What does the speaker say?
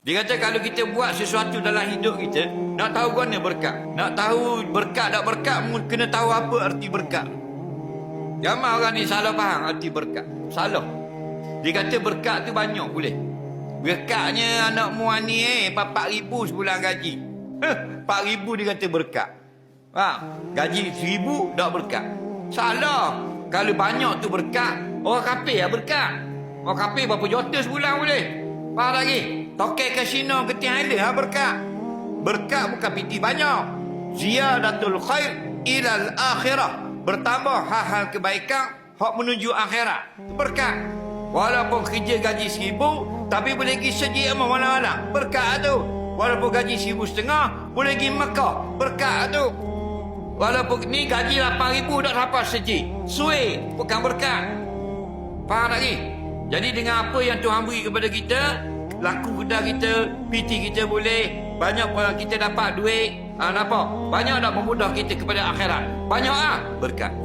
Dia kata kalau kita buat sesuatu dalam hidup kita, nak tahu mana berkat. Nak tahu berkat tak berkat, kena tahu apa arti berkat. Ramai orang ni salah faham arti berkat. Salah. Dia kata berkat tu banyak boleh. Berkatnya anak muan ni 4,000 sebulan gaji. 4,000 dia kata berkat. Gaji 1,000 tak berkat. Salah. Kalau banyak tu berkat, orang kafir lah berkat. Orang kafir berapa juta sebulan boleh. Faham lagi? Tokai kasino ke tiang ada berkat. Berkat bukan piti banyak. Ziyadatul khair ilal akhirah. Bertambah hal-hal kebaikan hak menuju akhirat. Itu berkat. Walaupun kerja gaji 1,000 tapi boleh pergi seji sama malam-malam. Berkat tu. Walaupun gaji 1,500 boleh pergi Mekah. Berkat tu. Walaupun ni gaji 8,000 tak dapat seji. Suai bukan berkat. Faham lagi? Jadi dengan apa yang Tuhan beri kepada kita, laku kedai kita, PT kita boleh, banyak kita dapat duit, nampak? Banyak dah memudah kita kepada akhirat. Banyak berkat.